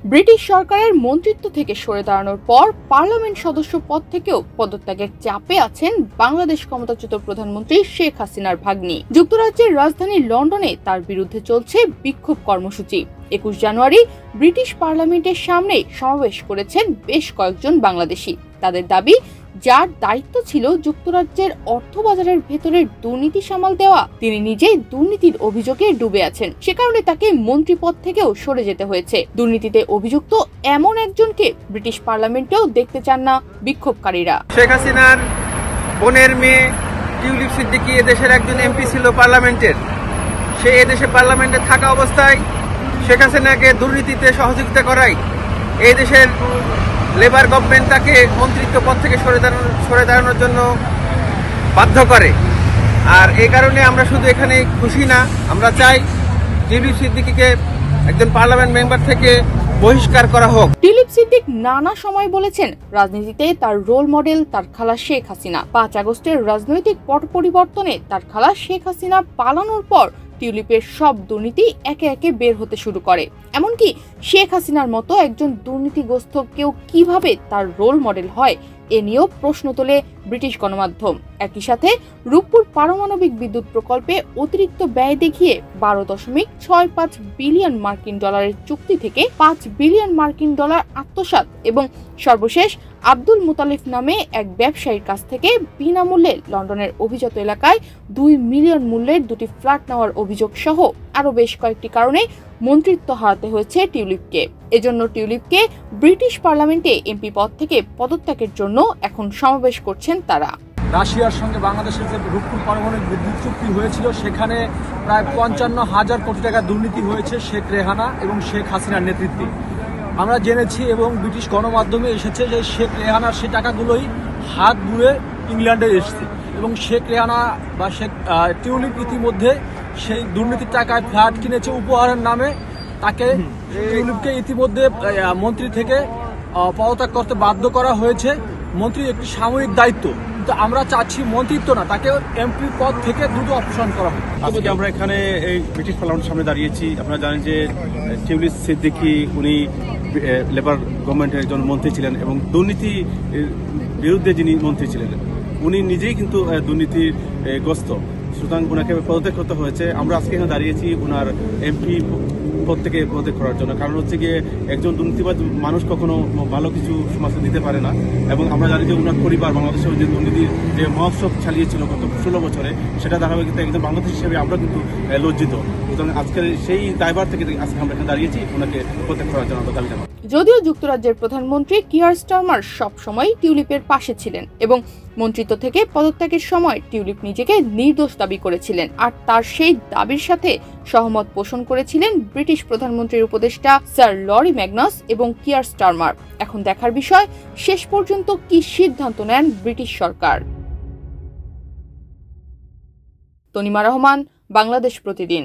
British সরকারের মন্ত্রিত্ব থেকে সরে দাঁড়ানোর পর পার্লামেন্ট সদস্য পদ থেকেও পদত্যাগের চাপে আছেন বাংলাদেশ ক্ষমতাচ্যুত প্রধানমন্ত্রী শেখ হাসিনার ভাগ্নি। যুক্তরাজ্যের রাজধানী লন্ডনে তার বিরুদ্ধে চলছে বিক্ষোভ কর্মসূচি। ২১ জানুয়ারি ব্রিটিশ পার্লামেন্টের সামনে সমাবেশ করেছেন বেশ কয়েকজন বাংলাদেশি। তাদের দাবি, যার দায়িত্ব ছিল যুক্তরাজ্যের অর্থবাজারের ভেতরের দুর্নীতি সামাল দেওয়া, তিনি নিজেই দুর্নীতির অভিযোগে ডুবে আছেন। সে কারণে তাকে মন্ত্রী পদ থেকেও সরে যেতে হয়েছে। দুর্নীতিতে অভিযুক্ত এমন একজনকে ব্রিটিশ পার্লামেন্টেও দেখতে চান না বিক্ষোভকারীরা। শেখ হাসিনার বোনের মেয়ে টিউলিপ সিদ্দিকী এদেশের একজন এমপি ছিল পার্লামেন্টের। সে এদেশে পার্লামেন্টে থাকা অবস্থায় শেখ হাসিনাকে দুর্নীতিতে সহযোগিতা করায় এই দেশের লেবার গভর্নমেন্ট তাকে মন্ত্রিত্ব পদ থেকে সরে দাঁড়ানোর জন্য বাধ্য করে। আর এই কারণে আমরা শুধু এখানে খুশি না, আমরা চাই টিউলিপ সিদ্দিকীকে একজন পার্লামেন্ট মেম্বার থেকে বহিষ্কার করা হোক। টিউলিপ সিদ্দিক নানা সময় বলেছেন, রাজনীতিতে তার রোল মডেল তার খালা শেখ হাসিনা। ৫ আগস্টের রাজনৈতিক পট পরিবর্তনে তার খালা শেখ হাসিনা পালানোর পর টিউলিপের সব দুর্নীতি একে একে বের হতে শুরু করে। এমনকি শেখ হাসিনার মতো একজন দুর্নীতিগ্রস্ত কেউ কিভাবে তার রোল মডেল হয়, এ নিয়েও প্রশ্ন তোলে ব্রিটিশ গণমাধ্যম। একই সাথে রূপপুর পারমাণবিক বিদ্যুৎ প্রকল্পে অতিরিক্ত ব্যয় দেখিয়ে ১২.৬৫ বিলিয়ন মার্কিন ডলারের চুক্তি থেকে ৫ বিলিয়ন মার্কিন ডলার আত্মসাৎ এবং সর্বশেষ আব্দুল মুতালিফ নামে এক ব্যবসায়ীর কাছ থেকে বিনামূল্যে লন্ডনের অভিজাত এলাকায় ২ মিলিয়ন মূল্যের দুটি ফ্ল্যাট নেওয়ার অভিযোগ সহ আরও বেশ কয়েকটি কারণে মন্ত্রিত্ব হারাতে হয়েছে টিউলিপকে। এজন্য টিউলিপকে ব্রিটিশ পার্লামেন্টে এমপি পদ থেকে পদত্যাগের জন্য এখন সমাবেশ করছেন তারা। রাশিয়ার সঙ্গে বাংলাদেশের যে রূপপুর পারমাণবিক বিদ্যুৎ চুক্তি হয়েছিল, সেখানে প্রায় ৫৫,০০০ কোটি টাকা দুর্নীতি হয়েছে শেখ রেহানা এবং শেখ হাসিনার নেতৃত্বে। আমরা জেনেছি এবং ব্রিটিশ গণমাধ্যমে এসেছে যে শেখ রেহানার সে টাকাগুলোই হাত ঘুরে ইংল্যান্ডে এসেছে এবং শেখ রেহানা বা শেখ টিউলিপ ইতিমধ্যে সেই দুর্নীতির টাকায় ফ্ল্যাট কিনেছে উপহারের নামে। তাকে টিউলিপকে ইতিমধ্যে মন্ত্রী থেকে পদত্যাগ করতে বাধ্য করা হয়েছে। মন্ত্রী একটি সাময়িক দায়িত্ব, কিন্তু আমরা চাচ্ছি মন্ত্রিত্ব না, তাকে এমপি পদ থেকে দ্রুত অপসারণ করা হবে। আজকে আমরা এখানে এই ব্রিটিশ পার্লামেন্টের সামনে দাঁড়িয়েছি। আপনারা জানেন যে টিউলিপ সিদ্দিকী উনি লেবার গভর্নমেন্টের একজন মন্ত্রী ছিলেন এবং দুর্নীতি বিরুদ্ধে যিনি মন্ত্রী ছিলেন, উনি নিজেই কিন্তু দুর্নীতিগ্রস্ত। সুতরাং ওনাকে পদত্যাগ করতে হয়েছে। আমরা আজকে এখানে দাঁড়িয়েছি ওনার এমপি পদ থেকে পদত্যাগ করার জন্য। কারণ হচ্ছে গিয়ে একজন দুর্নীতিবাদ মানুষ কখনো ভালো কিছু সমাজে দিতে পারে না। এবং আমরা জানি যে ওনার পরিবার বাংলাদেশের যে দুর্নীতির যে মহোৎসব চালিয়েছিল গত ১৬ বছরে, সেটা ধারাবাহিকতা একজন বাংলাদেশ হিসেবে আমরা কিন্তু লজ্জিত। সুতরাং আজকের সেই দায়ভার থেকে আজকে আমরা এখানে দাঁড়িয়েছি ওনাকে পদত্যাগ করার জন্য আমরা দাবি জানাবো। যদিও যুক্তরাজ্যের প্রধানমন্ত্রী কিয়ার স্টারমার সবসময় টিউলিপের পাশে ছিলেন এবং মন্ত্রিত্ব থেকে পদত্যাগের সময় টিউলিপ নিজেকে নির্দোষ দাবি করেছিলেন, আর তার সেই দাবির সাথে সহমত পোষণ করেছিলেন ব্রিটিশ প্রধানমন্ত্রীর উপদেষ্টা স্যার লরি ম্যাগনাস এবং কিয়ার স্টারমার। এখন দেখার বিষয় শেষ পর্যন্ত কি সিদ্ধান্ত নেন ব্রিটিশ সরকার। তনিমা রহমান, বাংলাদেশ প্রতিদিন।